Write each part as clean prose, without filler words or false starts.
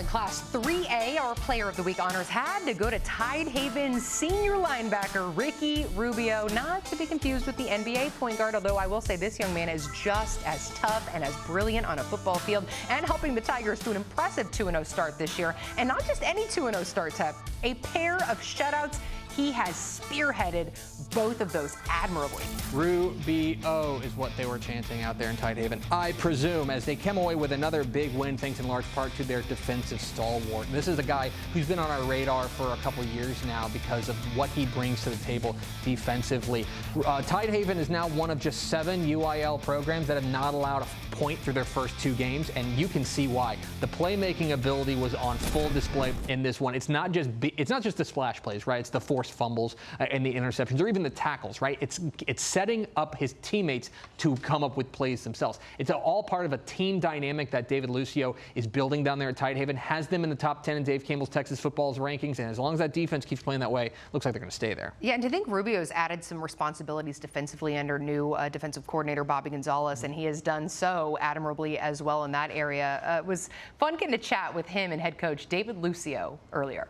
Class 3A, our Player of the Week honors had to go to Tidehaven senior linebacker Ricky Rubio, not to be confused with the NBA point guard, although I will say this young man is just as tough and as brilliant on a football field and helping the Tigers to an impressive 2-0 start this year. And not just any 2-0 start, Tep, a pair of shutouts. He has spearheaded both of those admirably. Rubio is what they were chanting out there in Tidehaven, I presume, as they came away with another big win thanks in large part to their defensive stalwart. This is a guy who's been on our radar for a couple years now because of what he brings to the table defensively. Tidehaven is now one of just 7 UIL programs that have not allowed a point through their first 2 games, and you can see why. The playmaking ability was on full display in this one. It's not just the splash plays, right? It's the forced fumbles and the interceptions, or even the tackles, right? It's setting up his teammates to come up with plays themselves. It's all part of a team dynamic that David Lucio is building down there at Tidehaven, has them in the top 10 in Dave Campbell's Texas Football's rankings, and as long as that defense keeps playing that way, looks like they're going to stay there. Yeah, and to think Rubio's added some responsibilities defensively under new defensive coordinator Bobby Gonzalez, and he has done so admirably as well in that area. It was fun getting to chat with him and head coach David Lucio earlier.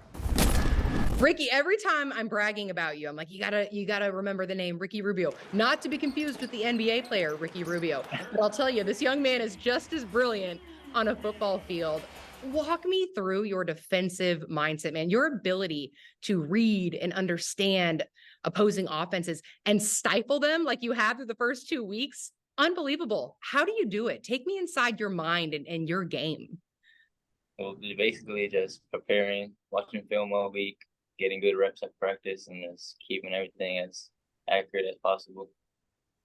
Ricky, every time I'm bragging about you, I'm like, you gotta remember the name Ricky Rubio, not to be confused with the NBA player Ricky Rubio. But I'll tell you, this young man is just as brilliant on a football field. Walk me through your defensive mindset, man. Your ability to read and understand opposing offenses and stifle them like you have through the first 2 weeks. Unbelievable. How do you do it? Take me inside your mind and your game. Well, basically just preparing, watching film all week, getting good reps at practice, and just keeping everything as accurate as possible.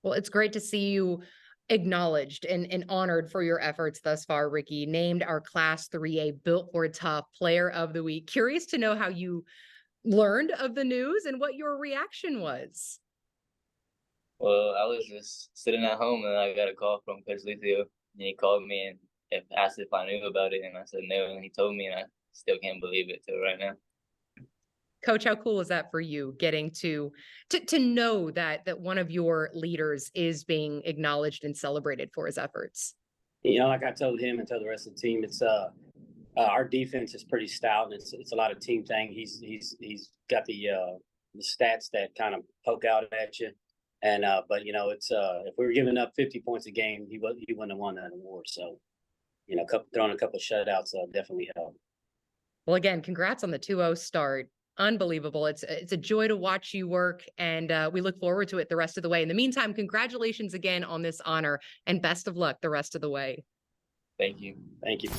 Well, it's great to see you acknowledged and honored for your efforts thus far, Ricky. Named our Class 3A Built for Tough Player of the Week. Curious to know how you learned of the news and what your reaction was. Well, I was just sitting at home, and I got a call from Coach Lucio, and he called me and asked if I knew about it, and I said no, and he told me, and I still can't believe it till right now. Coach, how cool is that for you, getting to know that one of your leaders is being acknowledged and celebrated for his efforts? You know, like I told him and told the rest of the team, it's our defense is pretty stout, and it's a lot of team thing. He's got the stats that kind of poke out at you, and but you know, it's if we were giving up 50 points a game, he wouldn't have won that award. So, you know, throwing a couple of shutouts definitely helped. Well, again, congrats on the 2-0 start. Unbelievable. It's a joy to watch you work, and we look forward to it the rest of the way. In the meantime, congratulations again on this honor, and best of luck the rest of the way. Thank you. Thank you.